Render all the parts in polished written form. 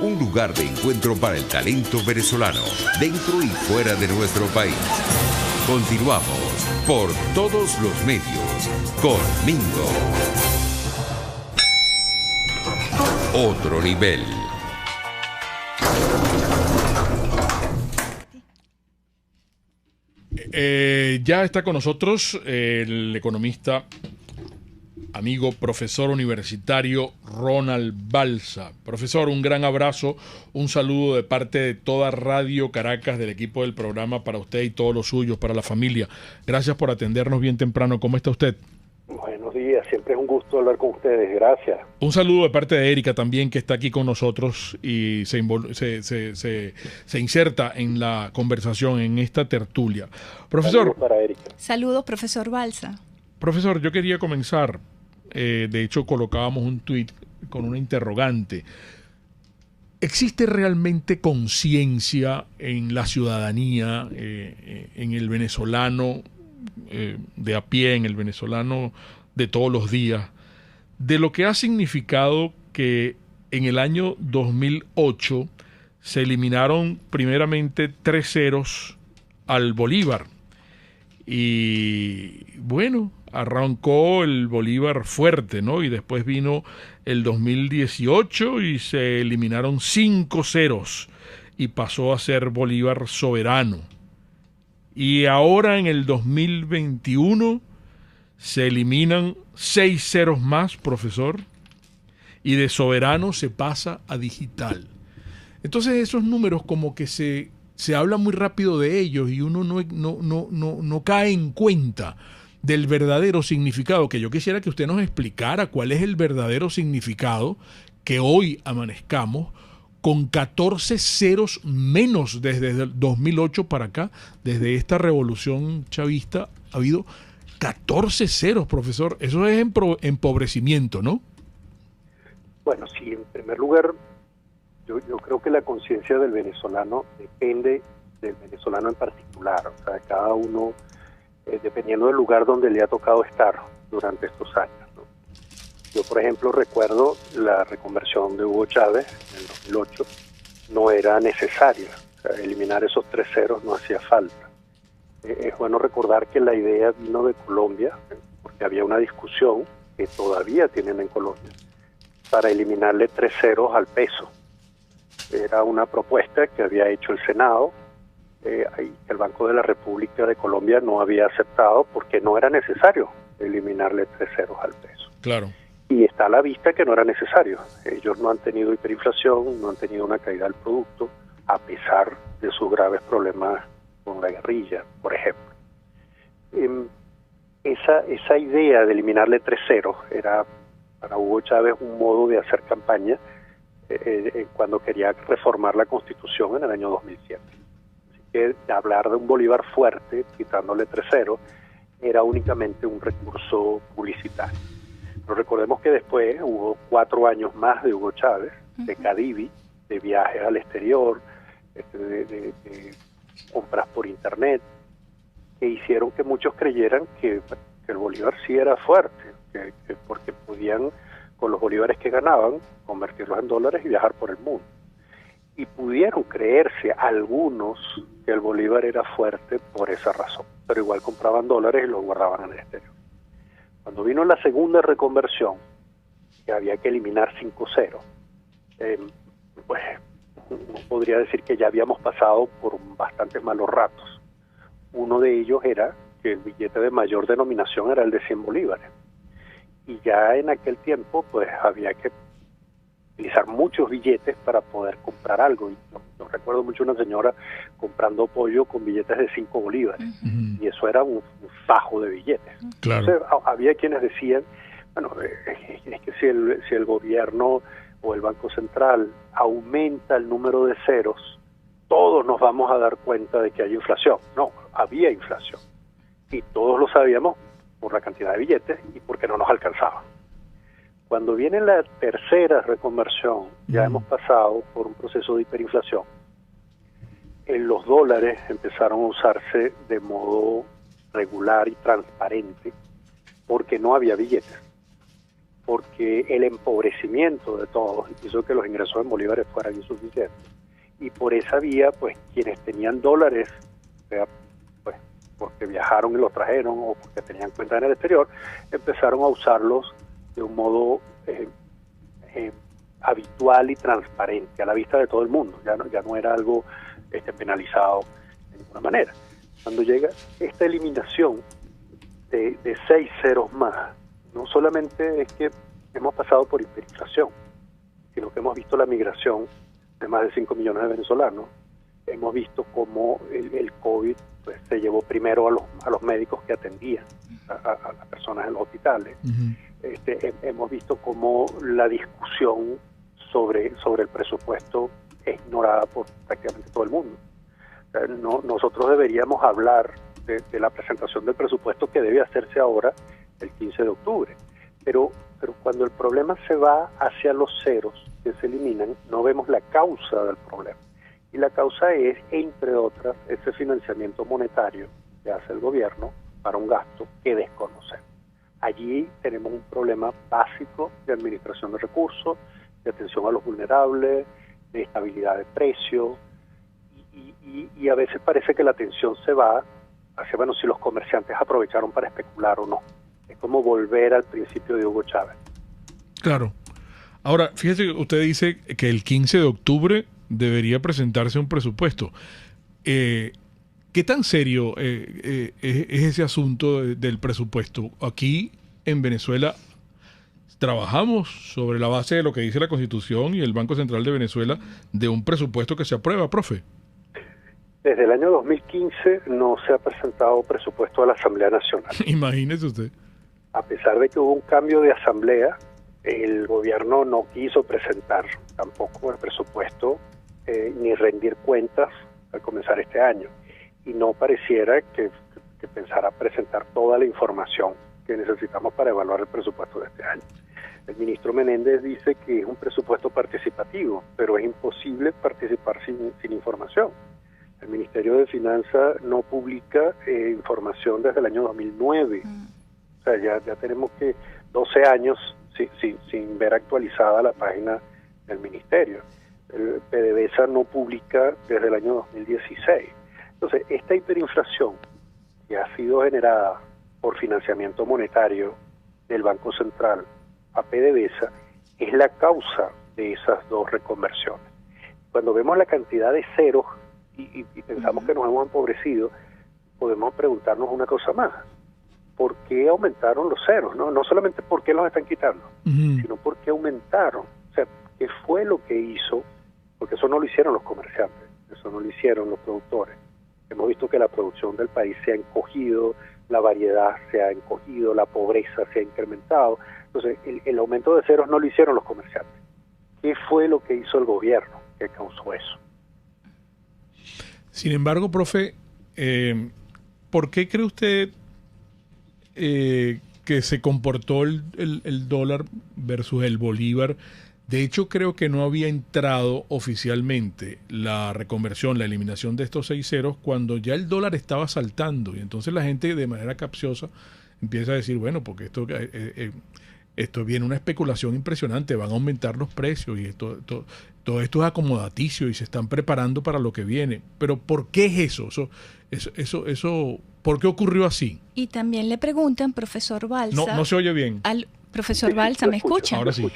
un lugar de encuentro para el talento venezolano, dentro y fuera de nuestro país. Continuamos por todos los medios con Mingo. Otro nivel. Ya está con nosotros el economista, amigo, profesor universitario Ronald Balsa. Profesor, un gran abrazo, un saludo de parte de toda Radio Caracas, del equipo del programa, para usted y todos los suyos, para la familia. Gracias por atendernos bien temprano. ¿Cómo está usted? Buenos días, siempre es un gusto hablar con ustedes, gracias. Un saludo de parte de Erika también, que está aquí con nosotros y se inserta en la conversación, en esta tertulia. Profesor. Saludos para Erika. Saludos, profesor Balsa. Profesor, yo quería comenzar, de hecho colocábamos un tuit con una interrogante. ¿Existe realmente conciencia en la ciudadanía, en el venezolano de a pie, en el venezolano de todos los días, de lo que ha significado que en el año 2008 se eliminaron primeramente 3 ceros al Bolívar? Y bueno, arrancó el Bolívar fuerte, ¿no? Y después vino el 2018 y se eliminaron 5 ceros y pasó a ser Bolívar soberano. Y ahora en el 2021 se eliminan 6 ceros más, profesor, y de soberano se pasa a digital. Entonces esos números como que se habla muy rápido de ellos y uno no cae en cuenta del verdadero significado, que yo quisiera que usted nos explicara cuál es el verdadero significado que hoy amanezcamos con 14 ceros menos desde el 2008 para acá. Desde esta revolución chavista ha habido 14 ceros, profesor. Eso es empobrecimiento, ¿no? Bueno, sí, en primer lugar, yo creo que la conciencia del venezolano depende del venezolano en particular. O sea, cada uno, dependiendo del lugar donde le ha tocado estar durante estos años, ¿no? Yo, por ejemplo, recuerdo la reconversión de Hugo Chávez en el 2008. No era necesaria. O sea, eliminar esos 3 ceros no hacía falta. Es bueno recordar que la idea vino de Colombia, porque había una discusión que todavía tienen en Colombia para eliminarle 3 ceros al peso. Era una propuesta que había hecho el Senado, el Banco de la República de Colombia no había aceptado porque no era necesario eliminarle 3 ceros al peso. Claro. Y está a la vista que no era necesario. Ellos no han tenido hiperinflación, no han tenido una caída del producto, a pesar de sus graves problemas con la guerrilla, por ejemplo. Esa idea de eliminarle 3 ceros era para Hugo Chávez un modo de hacer campaña cuando quería reformar la Constitución en el año 2007. Así que hablar de un Bolívar fuerte, quitándole 3 ceros, era únicamente un recurso publicitario. Pero recordemos que después hubo 4 años más de Hugo Chávez, de Cadivi, de viajes al exterior, de compras por internet, que hicieron que muchos creyeran que el Bolívar sí era fuerte, que porque podían, con los bolívares que ganaban, convertirlos en dólares y viajar por el mundo. Y pudieron creerse algunos que el Bolívar era fuerte por esa razón, pero igual compraban dólares y los guardaban en el exterior. Cuando vino la segunda reconversión, que había que eliminar 5 ceros, pues uno podría decir que ya habíamos pasado por bastantes malos ratos. Uno de ellos era que el billete de mayor denominación era el de 100 bolívares. Y ya en aquel tiempo pues había que utilizar muchos billetes para poder comprar algo. Y yo recuerdo mucho una señora comprando pollo con billetes de 5 bolívares. Y eso era un fajo de billetes. Claro. Entonces había quienes decían, bueno, es que si el gobierno o el Banco Central aumenta el número de ceros, todos nos vamos a dar cuenta de que hay inflación. No, había inflación. Y todos lo sabíamos por la cantidad de billetes y porque no nos alcanzaba. Cuando viene la tercera reconversión, ya hemos pasado por un proceso de hiperinflación. Los dólares empezaron a usarse de modo regular y transparente porque no había billetes. porque el empobrecimiento de todos hizo que los ingresos en bolívares fueran insuficientes. Y por esa vía, pues quienes tenían dólares, sea pues porque viajaron y los trajeron o porque tenían cuentas en el exterior, empezaron a usarlos de un modo habitual y transparente a la vista de todo el mundo. Ya no era algo penalizado de ninguna manera. Cuando llega esta eliminación de 6 ceros más, no solamente es que hemos pasado por hiperinflación, sino que hemos visto la migración de más de 5 millones de venezolanos. Hemos visto cómo el COVID pues, se llevó primero a los médicos que atendían a las personas en los hospitales. Hemos visto cómo la discusión sobre el presupuesto es ignorada por prácticamente todo el mundo. Nosotros deberíamos hablar de la presentación del presupuesto que debe hacerse ahora el 15 de octubre. Pero cuando el problema se va hacia los ceros que se eliminan, no vemos la causa del problema. Y la causa es, entre otras, ese financiamiento monetario que hace el gobierno para un gasto que desconocemos. Allí tenemos un problema básico de administración de recursos, de atención a los vulnerables, de estabilidad de precios, y a veces parece que la atención se va hacia, bueno, si los comerciantes aprovecharon para especular o no. Es como volver al principio de Hugo Chávez. Claro. Ahora, fíjese que usted dice que el 15 de octubre debería presentarse un presupuesto. ¿Qué tan serio es ese asunto del presupuesto? Aquí en Venezuela trabajamos sobre la base de lo que dice la Constitución y el Banco Central de Venezuela de un presupuesto que se aprueba, profe. Desde el año 2015 no se ha presentado presupuesto a la Asamblea Nacional. Imagínese usted. A pesar de que hubo un cambio de asamblea, el gobierno no quiso presentar tampoco el presupuesto ni rendir cuentas al comenzar este año. Y no pareciera que pensara presentar toda la información que necesitamos para evaluar el presupuesto de este año. El ministro Menéndez dice que es un presupuesto participativo, pero es imposible participar sin información. El Ministerio de Finanzas no publica información desde el año 2009. O sea, ya tenemos que 12 años sin ver actualizada la página del Ministerio. El PDVSA no publica desde el año 2016. Entonces, esta hiperinflación que ha sido generada por financiamiento monetario del Banco Central a PDVSA es la causa de esas dos reconversiones. Cuando vemos la cantidad de ceros y pensamos que nos hemos empobrecido, podemos preguntarnos una cosa más. ¿Por qué aumentaron los ceros? No solamente por qué los están quitando, sino por qué aumentaron. O sea, ¿qué fue lo que hizo? Porque eso no lo hicieron los comerciantes, eso no lo hicieron los productores. Hemos visto que la producción del país se ha encogido, la variedad se ha encogido, la pobreza se ha incrementado. Entonces, el aumento de ceros no lo hicieron los comerciantes. ¿Qué fue lo que hizo el gobierno que causó eso? Sin embargo, profe, ¿por qué cree usted que se comportó el dólar versus el bolívar? De hecho, creo que no había entrado oficialmente la reconversión, la eliminación de estos 6 ceros cuando ya el dólar estaba saltando. Y entonces la gente de manera capciosa empieza a decir, bueno, porque esto viene una especulación impresionante, van a aumentar los precios y todo esto es acomodaticio y se están preparando para lo que viene. Pero ¿por qué es eso? Eso ¿por qué ocurrió así? Y también le preguntan, profesor Balsa... No se oye bien. Profesor Balsa, ¿me escucha? Ahora sí.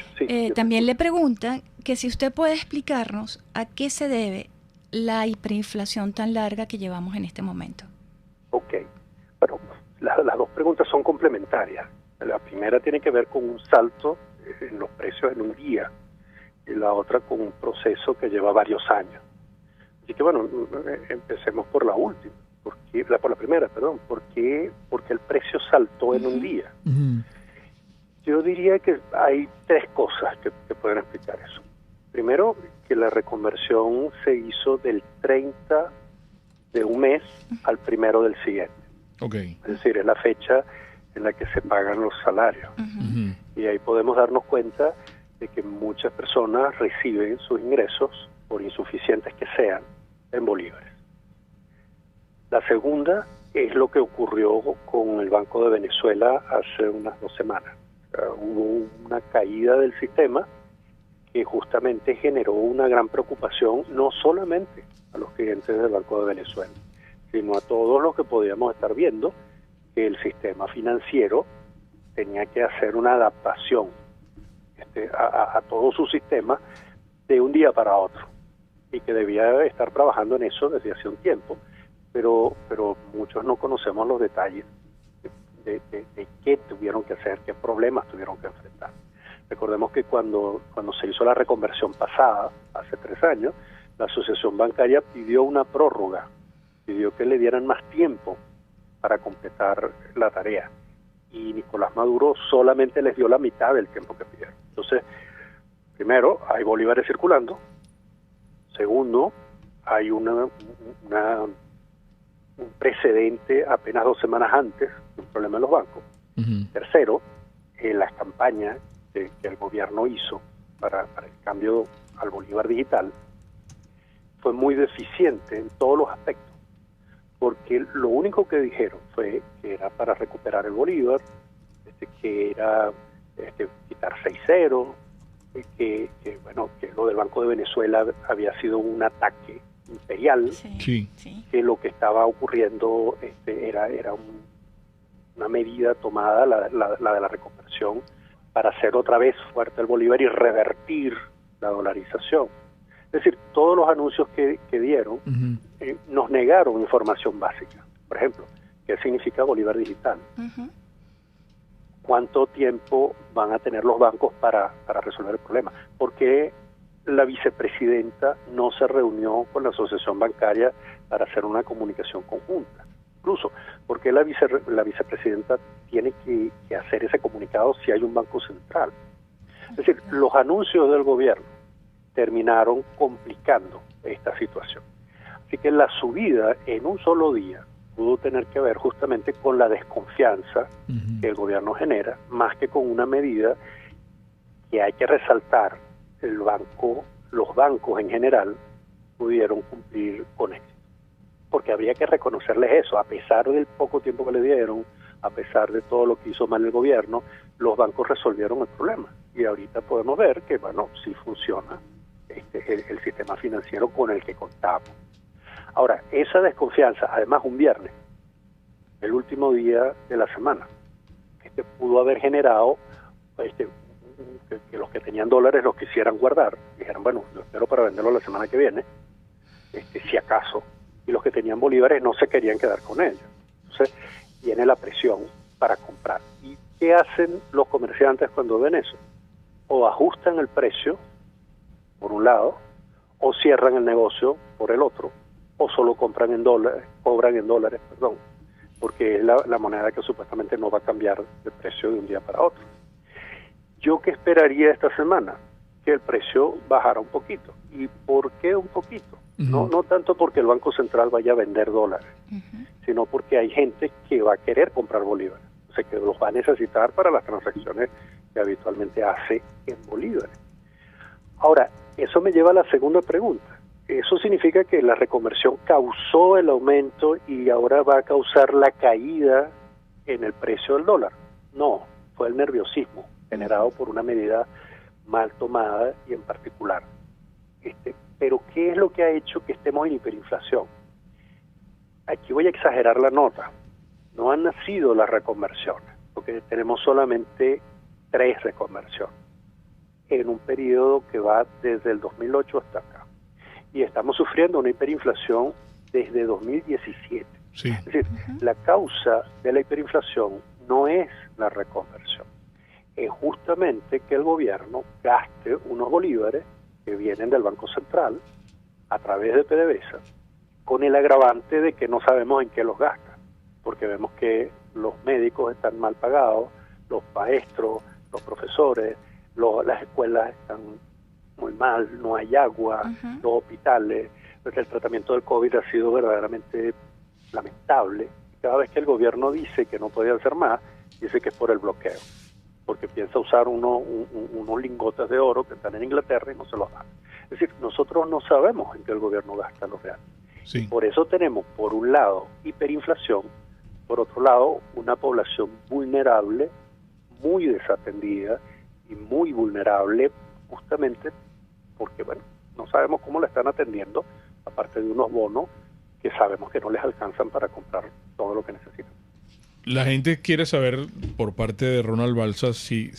También le preguntan que si usted puede explicarnos a qué se debe la hiperinflación tan larga que llevamos en este momento. Ok. Bueno, las dos preguntas son complementarias. La primera tiene que ver con un salto en los precios en un día y la otra con un proceso que lleva varios años. Así que bueno, empecemos por la última. Por la primera, perdón. ¿Por qué el precio saltó en un día? Yo diría que hay 3 cosas que pueden explicar eso. Primero, que la reconversión se hizo del 30 de un mes al 1 del siguiente. Okay. Es decir, es la fecha en la que se pagan los salarios. Y ahí podemos darnos cuenta de que muchas personas reciben sus ingresos, por insuficientes que sean, en bolívares. La segunda es lo que ocurrió con el Banco de Venezuela hace unas 2 semanas. Hubo una caída del sistema que justamente generó una gran preocupación, no solamente a los clientes del Banco de Venezuela, sino a todos los que podíamos estar viendo que el sistema financiero tenía que hacer una adaptación a todo su sistema de un día para otro, y que debía estar trabajando en eso desde hace un tiempo, pero muchos no conocemos los detalles de qué tuvieron que hacer, qué problemas tuvieron que enfrentar. Recordemos que cuando se hizo la reconversión pasada, hace 3 años, la Asociación Bancaria pidió una prórroga, pidió que le dieran más tiempo para completar la tarea, y Nicolás Maduro solamente les dio la mitad del tiempo que pidieron. Entonces, primero, hay bolívares circulando. Segundo, hay un precedente apenas 2 semanas antes de un problema en los bancos. Tercero, las campañas que el gobierno hizo para el cambio al bolívar digital fue muy deficiente en todos los aspectos, porque lo único que dijeron fue que era para recuperar el bolívar, que era quitar 6 ceros, que lo del Banco de Venezuela había sido un ataque imperial, Sí. que lo que estaba ocurriendo era una medida tomada, la de la reconversión, para hacer otra vez fuerte el bolívar y revertir la dolarización. Es decir, todos los anuncios que dieron nos negaron información básica. Por ejemplo, ¿qué significa bolívar digital? ¿Cuánto tiempo van a tener los bancos para resolver el problema? ¿Por qué la vicepresidenta no se reunió con la asociación bancaria para hacer una comunicación conjunta? Incluso, ¿por qué la vicepresidenta tiene que hacer ese comunicado si hay un banco central? Es decir, los anuncios del gobierno terminaron complicando esta situación. Así que la subida en un solo día pudo tener que ver justamente con la desconfianza que el gobierno genera, más que con una medida que hay que resaltar. Los bancos en general pudieron cumplir con éxito, porque habría que reconocerles eso. A pesar del poco tiempo que le dieron, a pesar de todo lo que hizo mal el gobierno, los bancos resolvieron el problema, y ahorita podemos ver que sí funciona el sistema financiero con el que contamos. Ahora, esa desconfianza, además un viernes, el último día de la semana, pudo haber generado que los que tenían dólares los quisieran guardar, dijeran, yo espero para venderlo la semana que viene, si acaso, y los que tenían bolívares no se querían quedar con ellos. Entonces viene la presión para comprar. ¿Y qué hacen los comerciantes cuando ven eso? O ajustan el precio por un lado, o cierran el negocio por el otro, o solo cobran en dólares, porque es la moneda que supuestamente no va a cambiar de precio de un día para otro. ¿Yo qué esperaría esta semana? Que el precio bajara un poquito. ¿Y por qué un poquito? No tanto porque el Banco Central vaya a vender dólares, sino porque hay gente que va a querer comprar bolívares, o sea, que los va a necesitar para las transacciones que habitualmente hace en bolívares. Ahora, eso me lleva a la segunda pregunta. ¿Eso significa que la reconversión causó el aumento y ahora va a causar la caída en el precio del dólar? No, fue el nerviosismo generado por una medida mal tomada y en particular. Pero ¿qué es lo que ha hecho que estemos en hiperinflación? Aquí voy a exagerar la nota. No han nacido las reconversiones, porque tenemos solamente 3 reconversiones en un periodo que va desde el 2008 hasta acá. Y estamos sufriendo una hiperinflación desde 2017. Sí. Es decir, la causa de la hiperinflación no es la reconversión. Es justamente que el gobierno gaste unos bolívares que vienen del Banco Central a través de PDVSA, con el agravante de que no sabemos en qué los gasta, porque vemos que los médicos están mal pagados, los maestros, los profesores, las escuelas están muy mal, no hay agua, los hospitales, el tratamiento del COVID ha sido verdaderamente lamentable. Cada vez que el gobierno dice que no puede hacer más, dice que es por el bloqueo, porque piensa usar unos lingotes de oro que están en Inglaterra y no se los dan. Es decir, nosotros no sabemos en qué el gobierno gasta los reales. Sí. Por eso tenemos, por un lado, hiperinflación, por otro lado, una población vulnerable, muy desatendida y muy vulnerable, justamente porque, bueno, no sabemos cómo la están atendiendo, aparte de unos bonos que sabemos que no les alcanzan para comprar todo lo que necesitan. La gente quiere saber por parte de Ronald Balsa si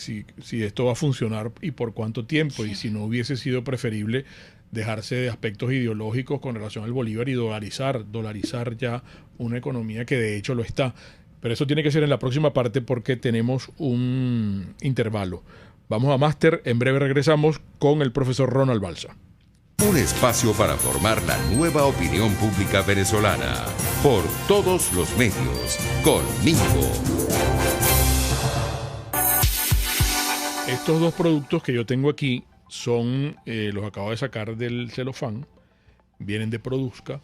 esto va a funcionar y por cuánto tiempo, y si no hubiese sido preferible dejarse de aspectos ideológicos con relación al bolívar y dolarizar ya una economía que de hecho lo está. Pero eso tiene que ser en la próxima parte porque tenemos un intervalo. Vamos a Máster, en breve regresamos con el profesor Ronald Balsa. Un espacio para formar la nueva opinión pública venezolana por todos los medios, con Mingo. Estos dos productos que yo tengo aquí son, los acabo de sacar del celofán, vienen de Produzca,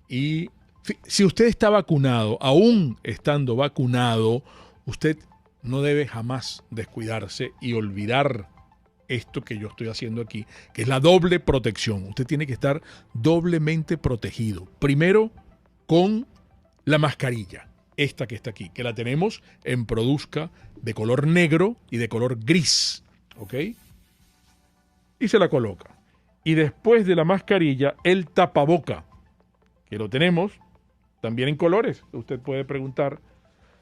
y si usted está vacunado, aún estando vacunado, usted no debe jamás descuidarse y olvidar esto que yo estoy haciendo aquí, que es la doble protección. Usted tiene que estar doblemente protegido. Primero, con la mascarilla, esta que está aquí, que la tenemos en Produzca de color negro y de color gris, ¿ok? Y se la coloca. Y después de la mascarilla, el tapaboca, que lo tenemos también en colores. Usted puede preguntar.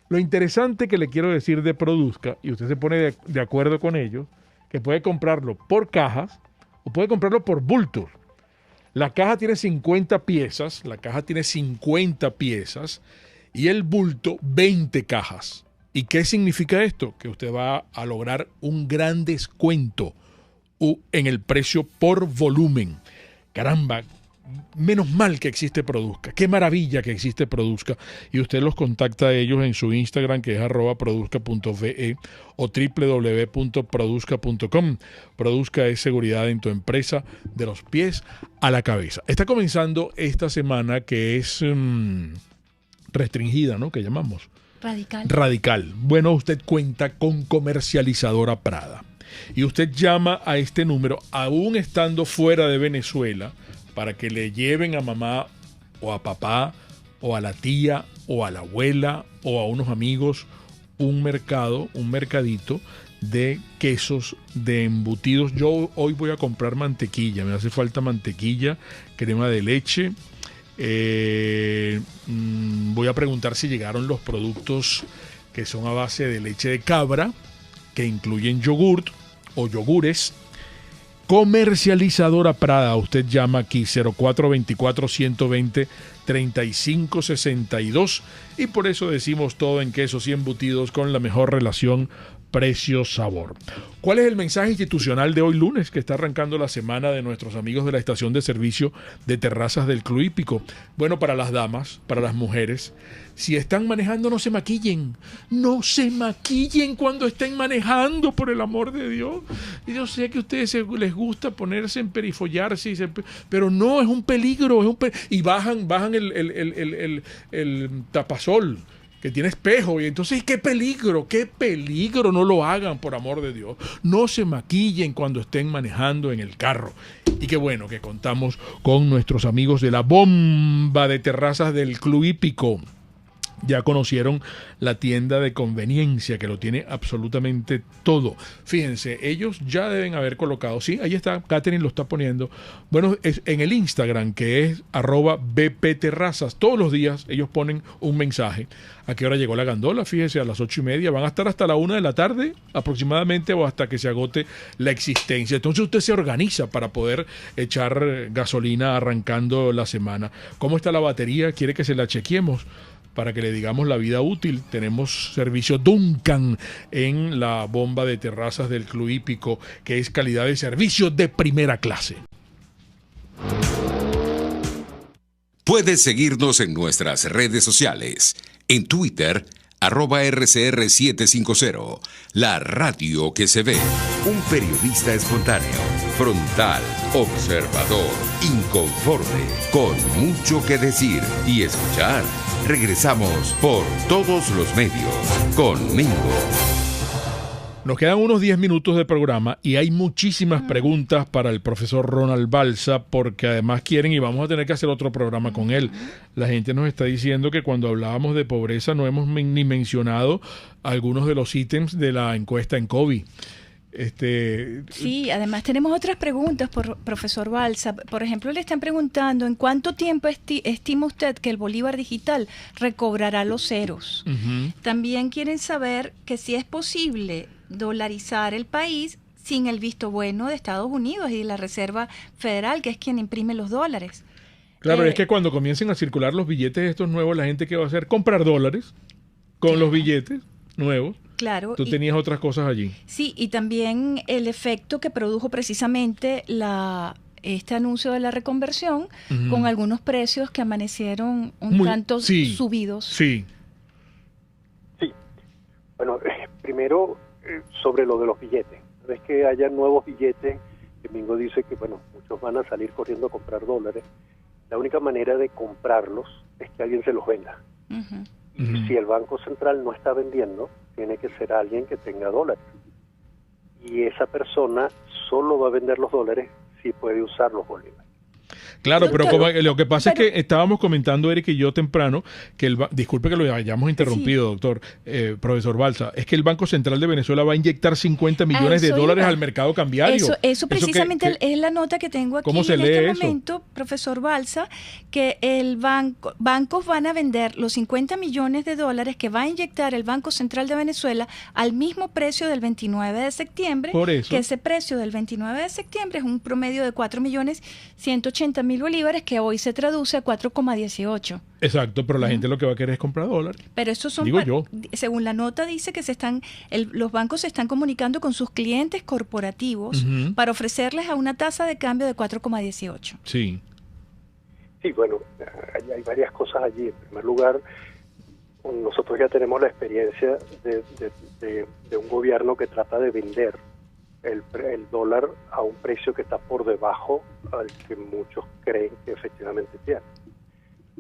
Lo interesante que le quiero decir de Produzca, y usted se pone de acuerdo con ellos, que puede comprarlo por cajas o puede comprarlo por bultos. La caja tiene 50 piezas, y el bulto 20 cajas. ¿Y qué significa esto? Que usted va a lograr un gran descuento en el precio por volumen. Caramba, menos mal que existe Produzca. Qué maravilla que existe Produzca. Y usted los contacta a ellos en su Instagram, que es @produzca.ve o www.produzca.com. Produzca es seguridad en tu empresa, de los pies a la cabeza. Está comenzando esta semana que es restringida, ¿no? Que llamamos radical. Bueno, usted cuenta con Comercializadora Prada. Y usted llama a este número, aún estando fuera de Venezuela, para que le lleven a mamá o a papá o a la tía o a la abuela o a unos amigos un mercadito de quesos, de embutidos. Yo hoy voy a comprar mantequilla, me hace falta mantequilla, crema de leche. Voy a preguntar si llegaron los productos que son a base de leche de cabra, que incluyen yogurt o yogures. Comercializadora Prada, usted llama aquí 0424-120-3562 y por eso decimos todo en quesos y embutidos con la mejor relación precio-sabor. ¿Cuál es el mensaje institucional de hoy lunes, que está arrancando la semana de nuestros amigos de la estación de servicio de terrazas del Club Hípico? Bueno, para las damas, para las mujeres, si están manejando, no se maquillen. No se maquillen cuando estén manejando, por el amor de Dios. Y yo sé que a ustedes les gusta ponerse en perifollarse, pero no, es un peligro. Y bajan el tapasol, que tiene espejo, y entonces qué peligro, no lo hagan, por amor de Dios. No se maquillen cuando estén manejando en el carro. Y qué bueno que contamos con nuestros amigos de la bomba de terrazas del Club Hípico. Ya conocieron la tienda de conveniencia, que lo tiene absolutamente todo. Fíjense, ellos ya deben haber colocado, sí, ahí está, Catherine lo está poniendo. Bueno, es en el Instagram, que es @bpterrazas. Todos los días ellos ponen un mensaje. ¿A qué hora llegó la gandola? Fíjese, a las 8:30. Van a estar hasta la 1 de la tarde aproximadamente, o hasta que se agote la existencia. Entonces usted se organiza para poder echar gasolina arrancando la semana. ¿Cómo está la batería? ¿Quiere que se la chequeemos para que le digamos la vida útil? Tenemos servicio Duncan en la bomba de terrazas del Club Hípico, que es calidad de servicio de primera clase. Puedes seguirnos en nuestras redes sociales. En Twitter, @RCR750. La radio que se ve. Un periodista espontáneo, frontal, observador, inconforme, con mucho que decir y escuchar. Regresamos por todos los medios con Mingo. nos quedan unos 10 minutos de programa y hay muchísimas preguntas para el profesor Ronald Balsa, porque además quieren, y vamos a tener que hacer otro programa con él. La gente nos está diciendo que cuando hablábamos de pobreza no hemos ni mencionado algunos de los ítems de la encuesta en COVID. Sí, además tenemos otras preguntas por profesor Balsa. Por ejemplo, le están preguntando ¿en cuánto tiempo estima usted que el bolívar digital recobrará los ceros? También quieren saber que si es posible dolarizar el país sin el visto bueno de Estados Unidos y de la Reserva Federal, que es quien imprime los dólares. Claro, es que cuando comiencen a circular los billetes estos nuevos, la gente, ¿qué va a hacer? Comprar dólares con los billetes nuevos. Claro. Tú tenías otras cosas allí. Sí, y también el efecto que produjo precisamente este anuncio de la reconversión con algunos precios que amanecieron tanto subidos. Sí. Sí. Bueno, primero sobre lo de los billetes. Una vez que haya nuevos billetes, Domingo dice que, bueno, muchos van a salir corriendo a comprar dólares. La única manera de comprarlos es que alguien se los venda. Y si el Banco Central no está vendiendo, tiene que ser alguien que tenga dólares. Y esa persona solo va a vender los dólares si puede usar los bolívares. Claro, pero lo que pasa es que estábamos comentando, Eric y yo temprano, que disculpe que lo hayamos interrumpido, doctor, profesor Balsa, es que el Banco Central de Venezuela va a inyectar 50 millones de dólares al mercado cambiario. Eso precisamente es la nota que tengo aquí en este momento, profesor Balsa, que bancos van a vender los 50 millones de dólares que va a inyectar el Banco Central de Venezuela al mismo precio del 29 de septiembre, que ese precio del 29 de septiembre es un promedio de 4.180.000 bolívares, que hoy se traduce a 4,18. Exacto, pero la gente lo que va a querer es comprar dólares. Pero esos son, digo yo. Según la nota dice que los bancos se están comunicando con sus clientes corporativos para ofrecerles a una tasa de cambio de 4,18. Sí. Sí, bueno, hay varias cosas allí. En primer lugar, nosotros ya tenemos la experiencia de un gobierno que trata de vender el dólar a un precio que está por debajo al que muchos creen que efectivamente tiene.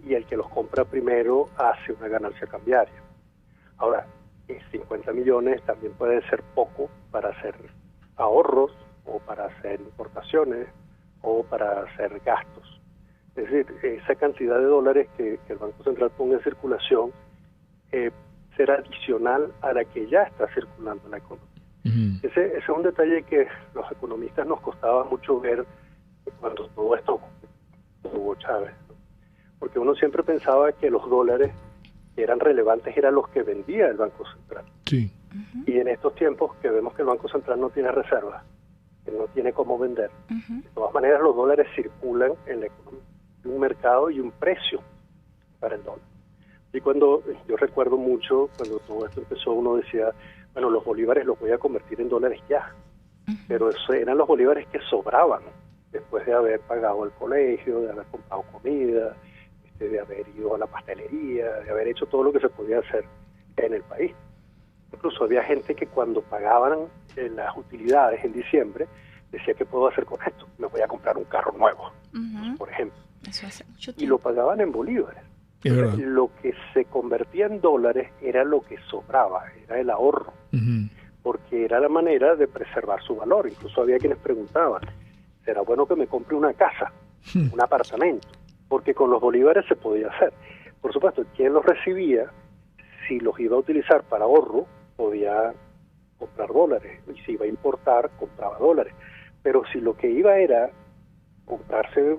Y el que los compra primero hace una ganancia cambiaria. Ahora, 50 millones también puede ser poco para hacer ahorros o para hacer importaciones o para hacer gastos. Es decir, esa cantidad de dólares que el Banco Central ponga en circulación será adicional a la que ya está circulando en la economía. Ese es un detalle que los economistas nos costaba mucho ver cuando todo esto hubo Chávez, ¿no? Porque uno siempre pensaba que los dólares que eran relevantes eran los que vendía el Banco Central. Sí. Y en estos tiempos que vemos que el Banco Central no tiene reservas, que no tiene cómo vender, de todas maneras los dólares circulan en la economía, un mercado y un precio para el dólar. Y yo recuerdo mucho cuando todo esto empezó, uno decía, bueno, los bolívares los voy a convertir en dólares ya, pero eso eran los bolívares que sobraban después de haber pagado el colegio, de haber comprado comida, de haber ido a la pastelería, de haber hecho todo lo que se podía hacer en el país. Incluso había gente que cuando pagaban las utilidades en diciembre decía, ¿qué puedo hacer con esto? Me voy a comprar un carro nuevo, por ejemplo. Eso hace mucho tiempo. Y lo pagaban en bolívares. Lo que se convertía en dólares era lo que sobraba, era el ahorro, porque era la manera de preservar su valor. Incluso había quienes preguntaban, ¿será bueno que me compre una casa, un apartamento? Porque con los bolívares se podía hacer. Por supuesto, quien los recibía, si los iba a utilizar para ahorro, podía comprar dólares, y si iba a importar, compraba dólares. Pero si lo que iba era comprarse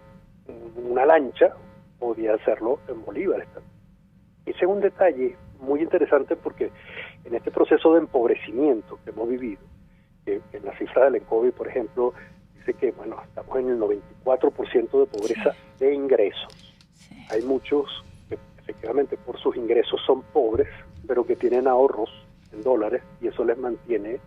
una lancha, podía hacerlo en bolívares también. Ese es un detalle muy interesante porque en este proceso de empobrecimiento que hemos vivido, que en la cifra del ENCOVI, por ejemplo, dice que bueno, estamos en el 94% de pobreza de ingresos. Hay muchos que efectivamente por sus ingresos son pobres, pero que tienen ahorros en dólares y eso les mantiene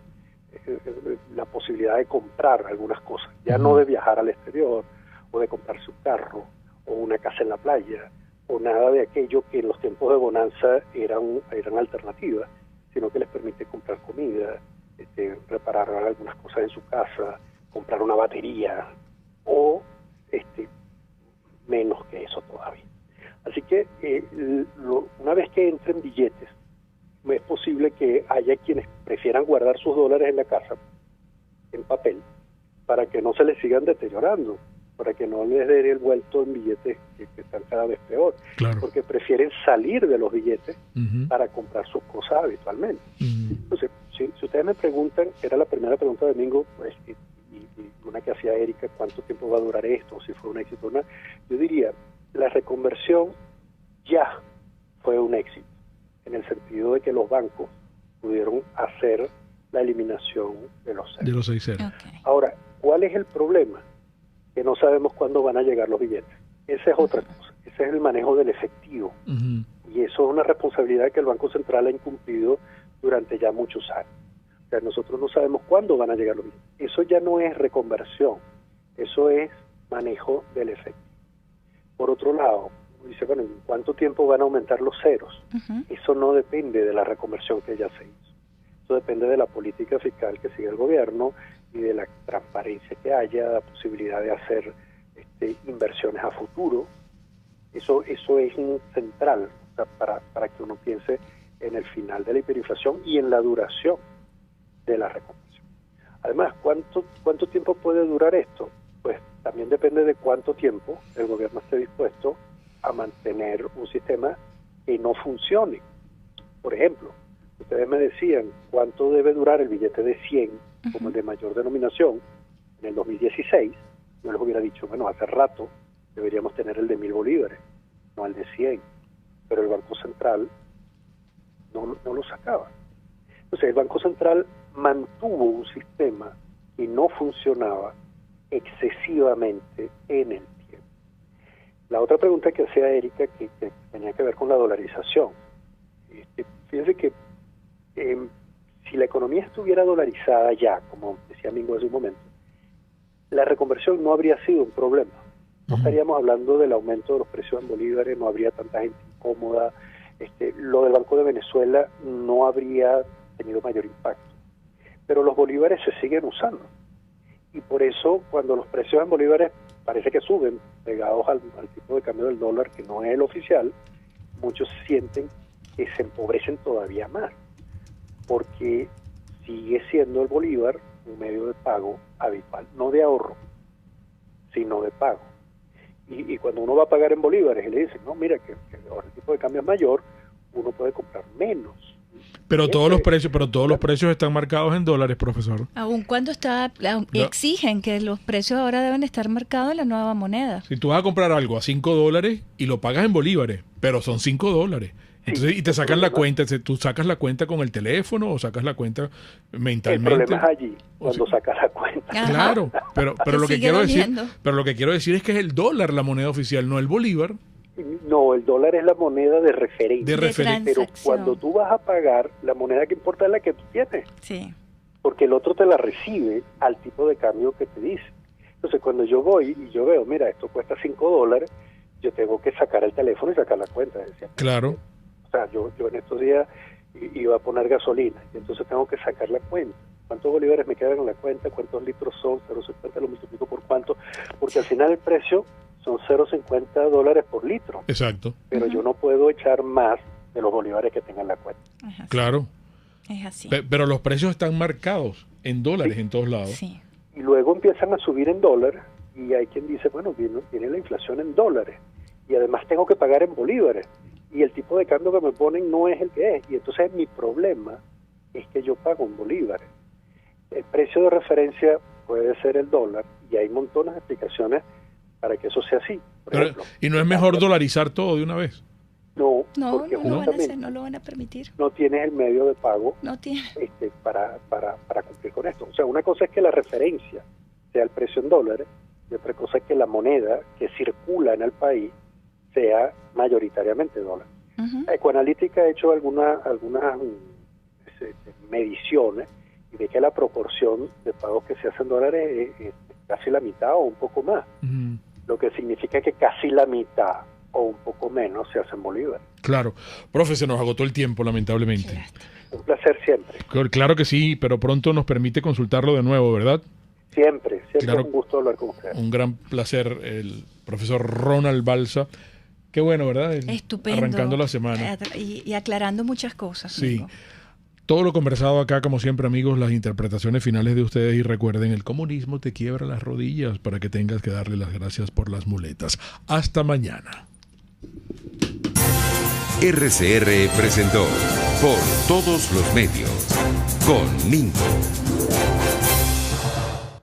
la posibilidad de comprar algunas cosas, ya no de viajar al exterior o de comprarse un carro o una casa en la playa, o nada de aquello que en los tiempos de bonanza eran alternativas, sino que les permite comprar comida, reparar algunas cosas en su casa, comprar una batería, o menos que eso todavía. Así que una vez que entren billetes, es posible que haya quienes prefieran guardar sus dólares en la casa, en papel, para que no se les sigan deteriorando, para que no les den el vuelto en billetes que están cada vez peor, claro, porque prefieren salir de los billetes uh-huh, para comprar sus cosas habitualmente. uh-huh. Entonces, si ustedes me preguntan, era la primera pregunta de Domingo, pues, y una que hacía Erika, ¿cuánto tiempo va a durar esto? Si fue un éxito o no. Yo diría, la reconversión ya fue un éxito, en el sentido de que los bancos pudieron hacer la eliminación de los ceros. De los 6 ceros. Okay. Ahora, ¿cuál es el problema? Que no sabemos cuándo van a llegar los billetes. Esa es otra cosa. Ese es el manejo del efectivo. Uh-huh. Y eso es una responsabilidad que el Banco Central ha incumplido durante ya muchos años. O sea, nosotros no sabemos cuándo van a llegar los billetes. Eso ya no es reconversión. Eso es manejo del efectivo. Por otro lado, dice, bueno, ¿en cuánto tiempo van a aumentar los ceros? Uh-huh. Eso no depende de la reconversión que ya se hizo. Eso depende de la política fiscal que sigue el gobierno y de la transparencia que haya, la posibilidad de hacer inversiones a futuro. Eso es central, o sea, para que uno piense en el final de la hiperinflación y en la duración de la reconversión. Además, ¿cuánto tiempo puede durar esto? Pues también depende de cuánto tiempo el gobierno esté dispuesto a mantener un sistema que no funcione. Por ejemplo, ustedes me decían cuánto debe durar el billete de 100 como el de mayor denominación en el 2016. Yo les hubiera dicho, bueno, hace rato deberíamos tener el de 1.000 bolívares, no el de 100. Pero el Banco Central no lo sacaba. Entonces el Banco Central mantuvo un sistema que no funcionaba excesivamente en el tiempo. La otra pregunta que hacía Erika, que tenía que ver con la dolarización. Fíjense que si la economía estuviera dolarizada ya, como decía Mingo hace un momento, la reconversión no habría sido un problema. No estaríamos hablando del aumento de los precios en bolívares, no habría tanta gente incómoda. Lo del Banco de Venezuela no habría tenido mayor impacto. Pero los bolívares se siguen usando. Y por eso, cuando los precios en bolívares parece que suben, pegados al tipo de cambio del dólar, que no es el oficial, muchos sienten que se empobrecen todavía más, porque sigue siendo el bolívar un medio de pago habitual, no de ahorro, sino de pago. Y cuando uno va a pagar en bolívares y le dicen, no, mira, que ahora el tipo de cambio es mayor, uno puede comprar menos. Pero todos los precios están marcados en dólares, profesor. Aun cuando exigen que los precios ahora deben estar marcados en la nueva moneda. Si tú vas a comprar algo a $5 y lo pagas en bolívares, pero son $5. Entonces, sí, y te sacan la cuenta, tú sacas la cuenta con el teléfono o sacas la cuenta mentalmente. El problema es allí, cuando sacas la cuenta. Claro, pero lo que quiero decir es que es el dólar la moneda oficial, no el bolívar. No, el dólar es la moneda de referencia. Pero cuando tú vas a pagar, la moneda que importa es la que tú tienes. Sí. Porque el otro te la recibe al tipo de cambio que te dice. Entonces, cuando yo voy y yo veo, mira, esto cuesta $5, yo tengo que sacar el teléfono y sacar la cuenta. Decía, claro. O sea, yo en estos días iba a poner gasolina, y entonces tengo que sacar la cuenta. ¿Cuántos bolívares me quedan en la cuenta? ¿Cuántos litros son? 0.50 lo multiplico por cuánto. Porque al final el precio son $0.50 por litro. Exacto. Pero yo no puedo echar más de los bolívares que tenga en la cuenta. Claro. Es así. Pero los precios están marcados en dólares en todos lados. Sí. Y luego empiezan a subir en dólares y hay quien dice, bueno, viene la inflación en dólares y además tengo que pagar en bolívares y el tipo de cambio que me ponen no es el que es. Y entonces mi problema es que yo pago en bolívares. El precio de referencia puede ser el dólar y hay montones de explicaciones para que eso sea así. Por ejemplo, ¿y no es mejor dolarizar todo de una vez? No, no, porque no lo van a hacer, no lo van a permitir. No tienes el medio de pago para cumplir con esto. O sea, una cosa es que la referencia sea el precio en dólares y otra cosa es que la moneda que circula en el país sea mayoritariamente dólar. Ecoanalítica ha hecho algunas mediciones y ve que la proporción de pagos que se hacen en dólares es casi la mitad o un poco más. Lo que significa que casi la mitad o un poco menos se hacen bolívares. Claro. Profe, se nos agotó el tiempo, lamentablemente. Un placer siempre. Claro que sí, pero pronto nos permite consultarlo de nuevo, ¿verdad? Siempre claro, es un gusto hablar con usted. Un gran placer, el profesor Ronald Balsa, Qué bueno, ¿verdad? Estupendo. Arrancando la semana. Y aclarando muchas cosas. Sí. Amigo. Todo lo conversado acá, como siempre, amigos, las interpretaciones finales de ustedes. Y recuerden, el comunismo te quiebra las rodillas para que tengas que darle las gracias por las muletas. Hasta mañana. RCR presentó Por Todos los Medios con Mingo.